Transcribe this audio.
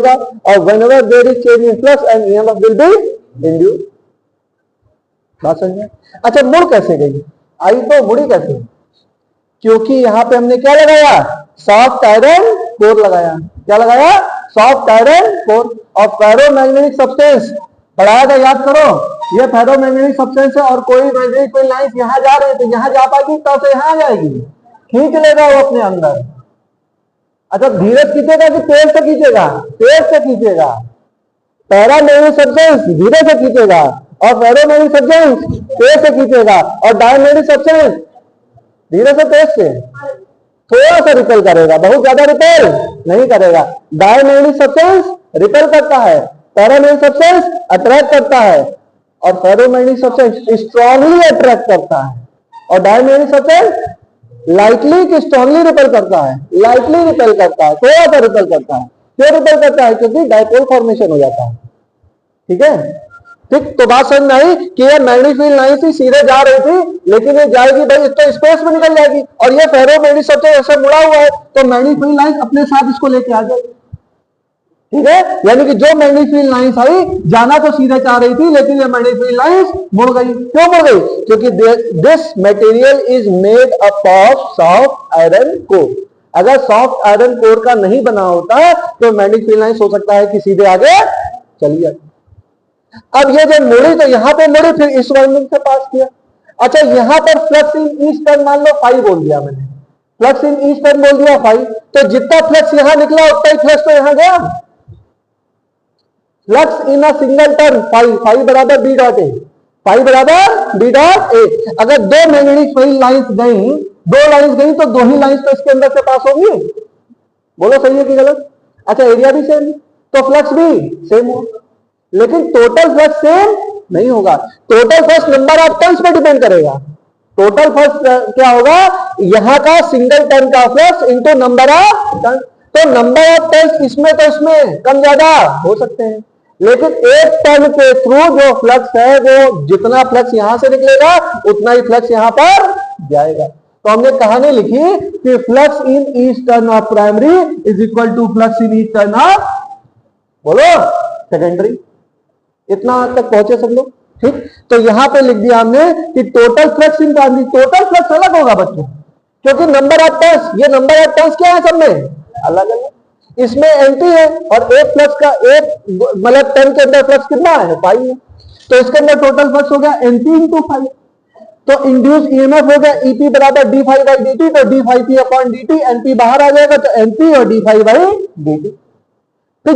होगा और whenever there is change in flux and EMF will be induced। बात समझ में? अच्छा, मुड़ कैसे गई? आई तो मुड़ी कैसे? क्योंकि यहां पे हमने क्या लगाया? सॉफ्ट आयरन कोर लगाया। क्या लगाया? Soft iron core. और फेरोमैग्नेटिक सब्सटेंस पढ़ाया था, याद करो, ये फेरोमैग्नेटिक सब्सटेंस है और कोई मैग्नेटिक फील्ड लाइंस यहां जा रही है तो यहां जा पाएगी तो से यहां जाएगी, खींच लेगा वो अपने अंदर। अच्छा, धीरज खींचेगा कि तेज से खींचेगा? तेज से खींचेगा। पैरामैग्नेटिक सब्सटेंस धीरे से खींचेगा और फेरोमैग्नेटिक सब्सटेंस तेज से खींचेगा और डायमैग्नेटिक सब्सटेंस धीरे से तेज से थोड़ा सा रिपेल करेगा, बहुत ज्यादा रिपेल नहीं करेगा। डायमैग्नेटिक सब्सटेंस रिपेल करता है, पैरामैग्नेटिक सब्सटेंस अट्रैक्ट करता है और फेरोमैग्नेटिक सब्सटेंस स्ट्रांगली अट्रैक्ट करता है और डायमैग्नेटिक सब्सटेंस लाइटली कि स्ट्रांगली रिपेल करता है? लाइटली रिपेल करता है, थोड़ा सा रिपेल करता है। क्यों रिपेल करता है? क्योंकि डायपोल फॉर्मेशन हो जाता है। ठीक है, ठीक। तो बात समझ में आई कि ये मैग्नेटिक फील्ड लाइन से सीधे जा रही थी, लेकिन ये जाएगी भाई तो स्पेस में निकल जाएगी और ये फेरोमैग्नेटिक सब्सटेंस ऐसे मुड़ा हुआ है तो मैग्नेटिक फील्ड लाइन अपने साथ इसको लेके आ जाएगी। ठीक है, यानी कि जो मैग्नेटिक फील्ड लाइंस आई जाना तो सीधे चाह रही थी, लेकिन ये मैग्नेटिक फील्ड लाइंस मुड़ गई। क्यों मुड़ गई? क्योंकि this material is made up of soft iron core. अगर सॉफ्ट आयरन कोर का नहीं बना होता तो मैग्नेटिक फील्ड लाइंस हो सकता है कि सीधे आगे चली जाए। अब ये जब मुड़ी तो यहां पे मुड़ी, फिर इस वाइंडिंग से पास किया। अच्छा, यहां पर फ्लक्स इन ईस्ट टर्न मान लो फाई बोल दिया मैंने, फ्लक्स इन ईस्ट टर्न बोल दिया फाई, तो जितना फ्लक्स यहां निकला उतना ही फ्लक्स तो यहां गया। Flux in a single turn phi, phi बराबर बी डॉट ए, फाई बराबर बी डॉट ए। अगर दो मैग्नेटिक फील्ड लाइंस गई, दो लाइंस गई तो दो ही लाइंस तो इसके अंदर से पास होंगी। बोलो सही है कि गलत? अच्छा, एरिया भी सेम तो फ्लक्स भी सेम हो, लेकिन टोटल फ्लक्स सेम नहीं होगा। Total flux number of turns पे डिपेंड करेगा। टोटल फ्लक्स क्या होगा? यहां का सिंगल टर्न का flux into number of turn. तो नंबर ऑफ टर्न्स इसमें तो इसमें कम ज्यादा हो सकते हैं, लेकिन एक टर्न के थ्रू जो फ्लक्स है वो जितना फ्लक्स यहां से निकलेगा उतना ही फ्लक्स यहां पर जाएगा। तो हमने कहानी लिखी कि flux in each turn of primary is equal to flux in each turn of, बोलो, सेकेंडरी। इतना तक पहुंचे सब लोग? ठीक। तो यहां पे लिख दिया हमने कि total flux in primary, total flux अलग होगा बच्चों, क्योंकि नंबर ऑफ टर्न्स, ये नंबर ऑफ टर्न्स क्या है सब में अलग अलग। इसमें एंटी है और एक फ्लक्स का एक मतलब टर्न के अंदर फ्लक्स कितना है? फाई है, तो इसके अंदर टोटल फ्लक्स हो गया एनपी इंटू फाई। तो इंड्यूस ईएमएफ हो गया ईपी बराबर D phi by D T, तो D phi P upon D T, NP बाहर आ जाएगा तो एनपी और D phi by D T. तो